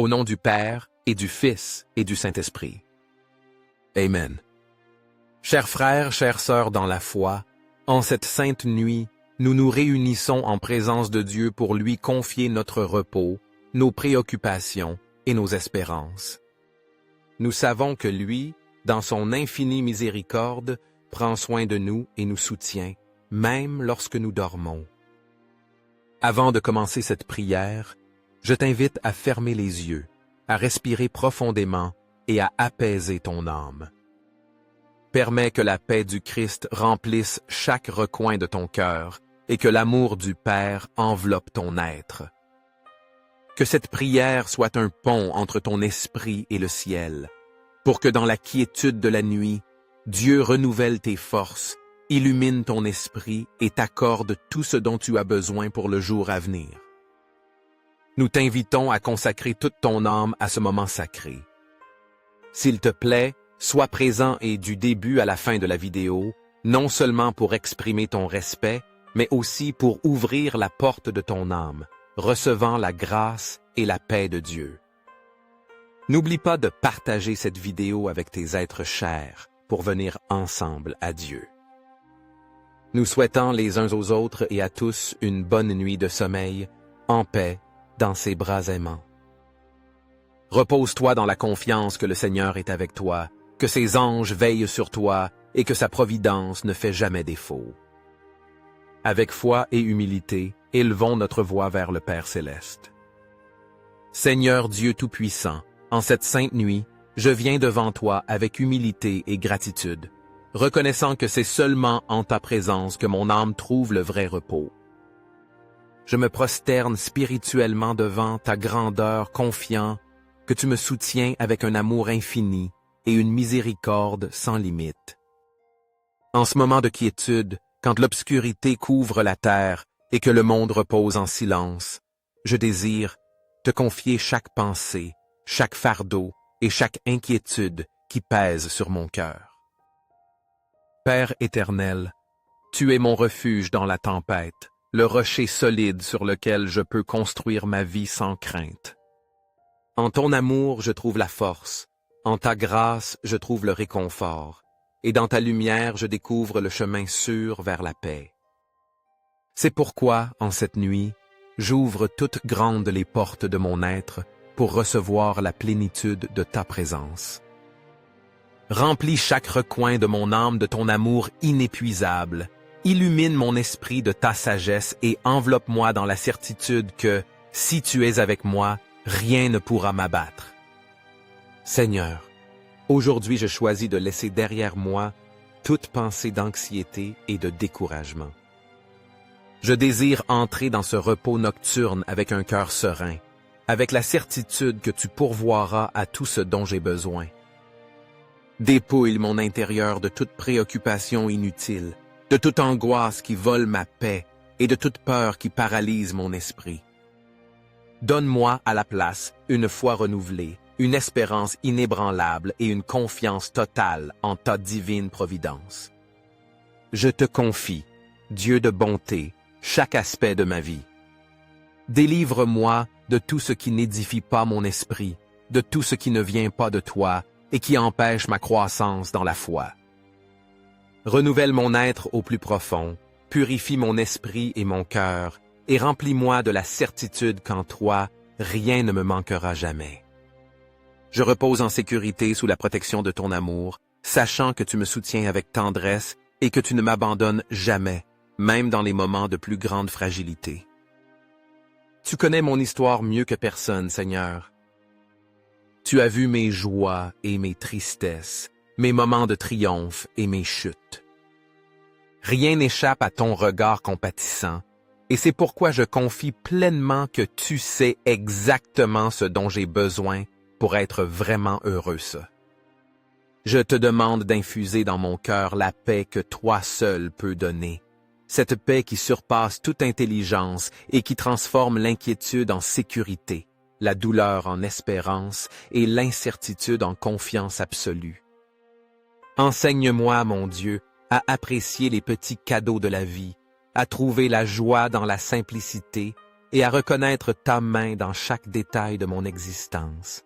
Au nom du Père, et du Fils, et du Saint-Esprit. Amen. Chers frères, chères sœurs dans la foi, en cette sainte nuit, nous nous réunissons en présence de Dieu pour lui confier notre repos, nos préoccupations et nos espérances. Nous savons que lui, dans son infinie miséricorde, prend soin de nous et nous soutient, même lorsque nous dormons. Avant de commencer cette prière, je t'invite à fermer les yeux, à respirer profondément et à apaiser ton âme. Permets que la paix du Christ remplisse chaque recoin de ton cœur et que l'amour du Père enveloppe ton être. Que cette prière soit un pont entre ton esprit et le ciel, pour que dans la quiétude de la nuit, Dieu renouvelle tes forces, illumine ton esprit et t'accorde tout ce dont tu as besoin pour le jour à venir. Nous t'invitons à consacrer toute ton âme à ce moment sacré. S'il te plaît, sois présent et du début à la fin de la vidéo, non seulement pour exprimer ton respect, mais aussi pour ouvrir la porte de ton âme, recevant la grâce et la paix de Dieu. N'oublie pas de partager cette vidéo avec tes êtres chers pour venir ensemble à Dieu. Nous souhaitons les uns aux autres et à tous une bonne nuit de sommeil, en paix, dans ses bras aimants. Repose-toi dans la confiance que le Seigneur est avec toi, que ses anges veillent sur toi et que sa providence ne fait jamais défaut. Avec foi et humilité, élevons notre voix vers le Père céleste. Seigneur Dieu Tout-Puissant, en cette sainte nuit, je viens devant toi avec humilité et gratitude, reconnaissant que c'est seulement en ta présence que mon âme trouve le vrai repos. Je me prosterne spirituellement devant ta grandeur, confiant que tu me soutiens avec un amour infini et une miséricorde sans limite. En ce moment de quiétude, quand l'obscurité couvre la terre et que le monde repose en silence, je désire te confier chaque pensée, chaque fardeau et chaque inquiétude qui pèse sur mon cœur. Père éternel, tu es mon refuge dans la tempête, le rocher solide sur lequel je peux construire ma vie sans crainte. En ton amour, je trouve la force, en ta grâce, je trouve le réconfort, et dans ta lumière, je découvre le chemin sûr vers la paix. C'est pourquoi, en cette nuit, j'ouvre toutes grandes les portes de mon être pour recevoir la plénitude de ta présence. Remplis chaque recoin de mon âme de ton amour inépuisable, illumine mon esprit de ta sagesse et enveloppe-moi dans la certitude que, si tu es avec moi, rien ne pourra m'abattre. Seigneur, aujourd'hui je choisis de laisser derrière moi toute pensée d'anxiété et de découragement. Je désire entrer dans ce repos nocturne avec un cœur serein, avec la certitude que tu pourvoiras à tout ce dont j'ai besoin. Dépouille mon intérieur de toute préoccupation inutile, de toute angoisse qui vole ma paix et de toute peur qui paralyse mon esprit. Donne-moi à la place une foi renouvelée, une espérance inébranlable et une confiance totale en ta divine providence. Je te confie, Dieu de bonté, chaque aspect de ma vie. Délivre-moi de tout ce qui n'édifie pas mon esprit, de tout ce qui ne vient pas de toi et qui empêche ma croissance dans la foi. Renouvelle mon être au plus profond, purifie mon esprit et mon cœur, et remplis-moi de la certitude qu'en toi, rien ne me manquera jamais. Je repose en sécurité sous la protection de ton amour, sachant que tu me soutiens avec tendresse et que tu ne m'abandonnes jamais, même dans les moments de plus grande fragilité. Tu connais mon histoire mieux que personne, Seigneur. Tu as vu mes joies et mes tristesses, mes moments de triomphe et mes chutes. Rien n'échappe à ton regard compatissant, et c'est pourquoi je confie pleinement que tu sais exactement ce dont j'ai besoin pour être vraiment heureux. Je te demande d'infuser dans mon cœur la paix que toi seul peux donner, cette paix qui surpasse toute intelligence et qui transforme l'inquiétude en sécurité, la douleur en espérance et l'incertitude en confiance absolue. Enseigne-moi, mon Dieu, à apprécier les petits cadeaux de la vie, à trouver la joie dans la simplicité et à reconnaître ta main dans chaque détail de mon existence.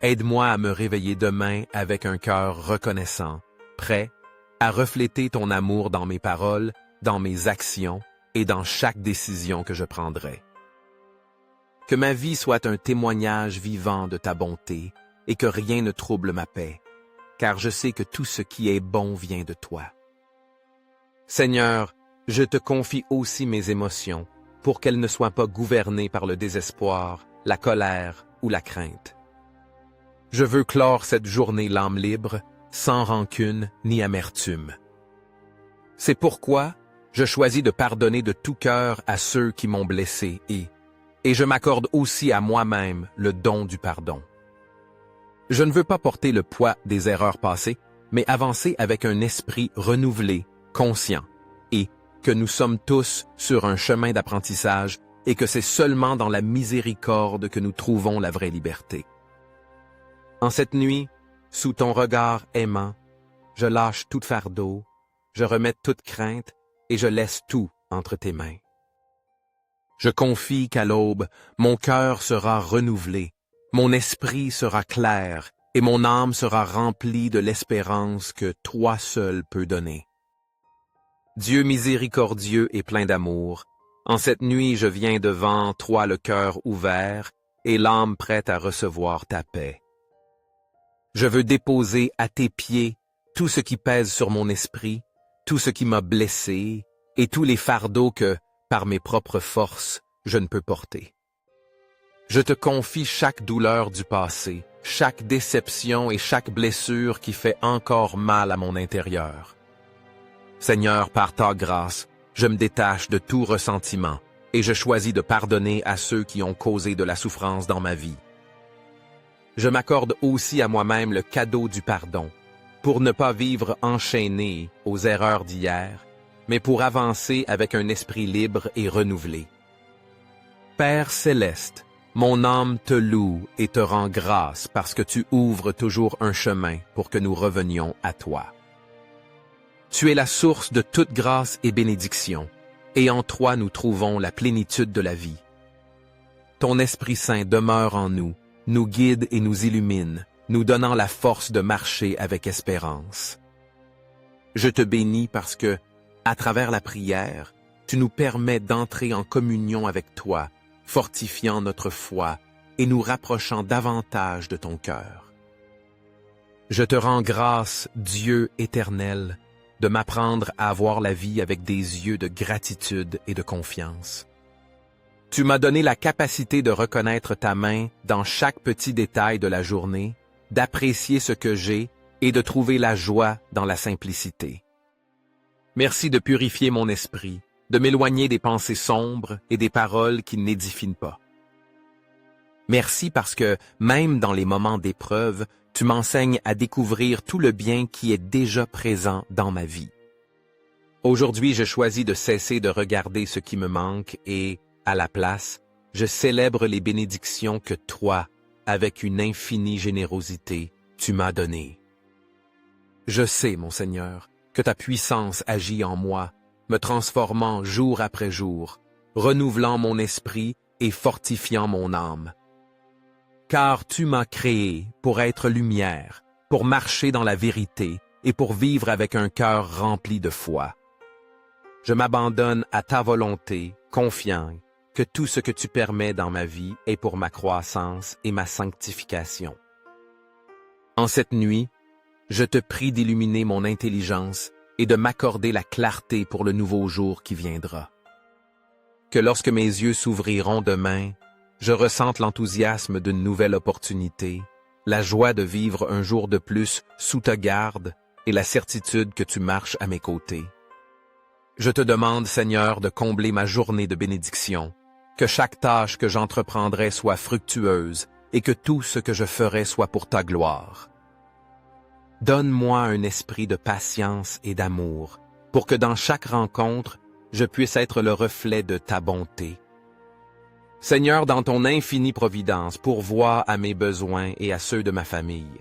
Aide-moi à me réveiller demain avec un cœur reconnaissant, prêt à refléter ton amour dans mes paroles, dans mes actions et dans chaque décision que je prendrai. Que ma vie soit un témoignage vivant de ta bonté et que rien ne trouble ma paix, car je sais que tout ce qui est bon vient de toi. Seigneur, je te confie aussi mes émotions pour qu'elles ne soient pas gouvernées par le désespoir, la colère ou la crainte. Je veux clore cette journée l'âme libre, sans rancune ni amertume. C'est pourquoi je choisis de pardonner de tout cœur à ceux qui m'ont blessé et je m'accorde aussi à moi-même le don du pardon. Je ne veux pas porter le poids des erreurs passées, mais avancer avec un esprit renouvelé, conscient, et que nous sommes tous sur un chemin d'apprentissage et que c'est seulement dans la miséricorde que nous trouvons la vraie liberté. En cette nuit, sous ton regard aimant, je lâche tout fardeau, je remets toute crainte et je laisse tout entre tes mains. Je confie qu'à l'aube, mon cœur sera renouvelé, mon esprit sera clair et mon âme sera remplie de l'espérance que toi seul peux donner. Dieu miséricordieux et plein d'amour, en cette nuit je viens devant toi le cœur ouvert et l'âme prête à recevoir ta paix. Je veux déposer à tes pieds tout ce qui pèse sur mon esprit, tout ce qui m'a blessé et tous les fardeaux que, par mes propres forces, je ne peux porter. Je te confie chaque douleur du passé, chaque déception et chaque blessure qui fait encore mal à mon intérieur. Seigneur, par ta grâce, je me détache de tout ressentiment et je choisis de pardonner à ceux qui ont causé de la souffrance dans ma vie. Je m'accorde aussi à moi-même le cadeau du pardon, pour ne pas vivre enchaîné aux erreurs d'hier, mais pour avancer avec un esprit libre et renouvelé. Père céleste, mon âme te loue et te rend grâce parce que tu ouvres toujours un chemin pour que nous revenions à toi. Tu es la source de toute grâce et bénédiction, et en toi nous trouvons la plénitude de la vie. Ton Esprit Saint demeure en nous, nous guide et nous illumine, nous donnant la force de marcher avec espérance. Je te bénis parce que, à travers la prière, tu nous permets d'entrer en communion avec toi, fortifiant notre foi et nous rapprochant davantage de ton cœur. Je te rends grâce, Dieu éternel, de m'apprendre à voir la vie avec des yeux de gratitude et de confiance. Tu m'as donné la capacité de reconnaître ta main dans chaque petit détail de la journée, d'apprécier ce que j'ai et de trouver la joie dans la simplicité. Merci de purifier mon esprit, de m'éloigner des pensées sombres et des paroles qui n'édifient pas. Merci parce que, même dans les moments d'épreuve, tu m'enseignes à découvrir tout le bien qui est déjà présent dans ma vie. Aujourd'hui, je choisis de cesser de regarder ce qui me manque et, à la place, je célèbre les bénédictions que toi, avec une infinie générosité, tu m'as données. Je sais, mon Seigneur, que ta puissance agit en moi, me transformant jour après jour, renouvelant mon esprit et fortifiant mon âme. Car tu m'as créé pour être lumière, pour marcher dans la vérité et pour vivre avec un cœur rempli de foi. Je m'abandonne à ta volonté, confiant que tout ce que tu permets dans ma vie est pour ma croissance et ma sanctification. En cette nuit, je te prie d'illuminer mon intelligence et de m'accorder la clarté pour le nouveau jour qui viendra. Que lorsque mes yeux s'ouvriront demain, je ressente l'enthousiasme d'une nouvelle opportunité, la joie de vivre un jour de plus sous ta garde et la certitude que tu marches à mes côtés. Je te demande, Seigneur, de combler ma journée de bénédiction, que chaque tâche que j'entreprendrai soit fructueuse et que tout ce que je ferai soit pour ta gloire. Donne-moi un esprit de patience et d'amour, pour que dans chaque rencontre, je puisse être le reflet de ta bonté. Seigneur, dans ton infinie providence, pourvois à mes besoins et à ceux de ma famille.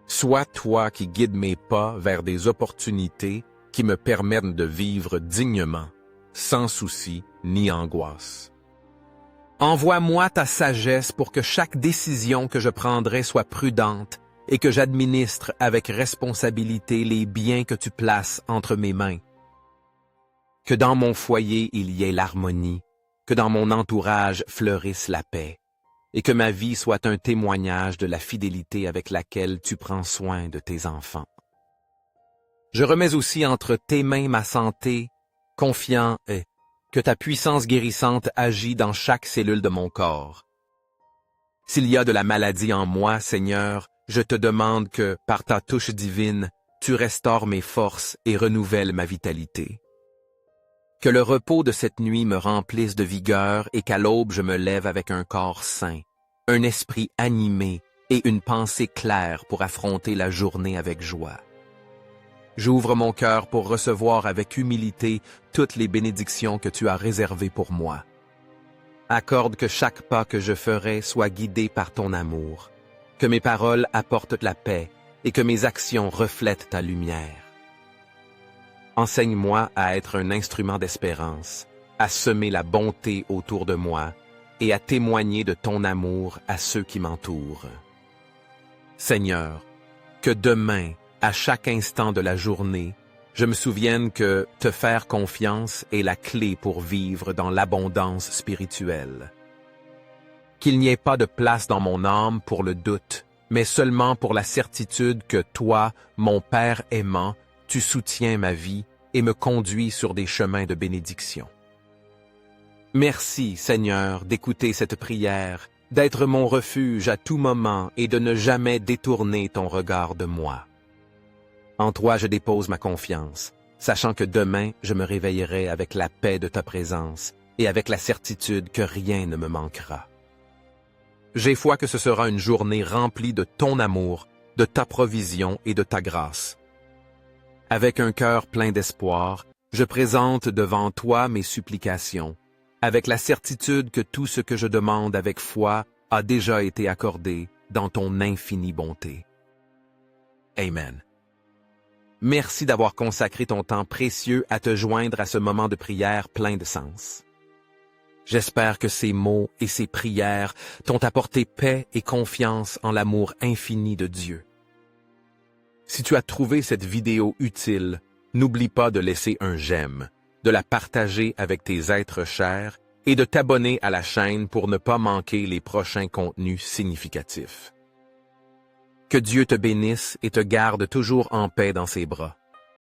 Sois toi qui guides mes pas vers des opportunités qui me permettent de vivre dignement, sans souci ni angoisse. Envoie-moi ta sagesse pour que chaque décision que je prendrai soit prudente et que j'administre avec responsabilité les biens que tu places entre mes mains. Que dans mon foyer il y ait l'harmonie, que dans mon entourage fleurisse la paix, et que ma vie soit un témoignage de la fidélité avec laquelle tu prends soin de tes enfants. Je remets aussi entre tes mains ma santé, confiant que ta puissance guérissante agit dans chaque cellule de mon corps. S'il y a de la maladie en moi, Seigneur, je te demande que, par ta touche divine, tu restaures mes forces et renouvelles ma vitalité. Que le repos de cette nuit me remplisse de vigueur et qu'à l'aube je me lève avec un corps sain, un esprit animé et une pensée claire pour affronter la journée avec joie. J'ouvre mon cœur pour recevoir avec humilité toutes les bénédictions que tu as réservées pour moi. Accorde que chaque pas que je ferai soit guidé par ton amour, que mes paroles apportent la paix et que mes actions reflètent ta lumière. Enseigne-moi à être un instrument d'espérance, à semer la bonté autour de moi et à témoigner de ton amour à ceux qui m'entourent. Seigneur, que demain, à chaque instant de la journée, je me souvienne que te faire confiance est la clé pour vivre dans l'abondance spirituelle. Qu'il n'y ait pas de place dans mon âme pour le doute, mais seulement pour la certitude que toi, mon Père aimant, tu soutiens ma vie et me conduis sur des chemins de bénédiction. Merci, Seigneur, d'écouter cette prière, d'être mon refuge à tout moment et de ne jamais détourner ton regard de moi. En toi je dépose ma confiance, sachant que demain je me réveillerai avec la paix de ta présence et avec la certitude que rien ne me manquera. J'ai foi que ce sera une journée remplie de ton amour, de ta provision et de ta grâce. Avec un cœur plein d'espoir, je présente devant toi mes supplications, avec la certitude que tout ce que je demande avec foi a déjà été accordé dans ton infinie bonté. Amen. Merci d'avoir consacré ton temps précieux à te joindre à ce moment de prière plein de sens. J'espère que ces mots et ces prières t'ont apporté paix et confiance en l'amour infini de Dieu. Si tu as trouvé cette vidéo utile, n'oublie pas de laisser un j'aime, de la partager avec tes êtres chers et de t'abonner à la chaîne pour ne pas manquer les prochains contenus significatifs. Que Dieu te bénisse et te garde toujours en paix dans ses bras.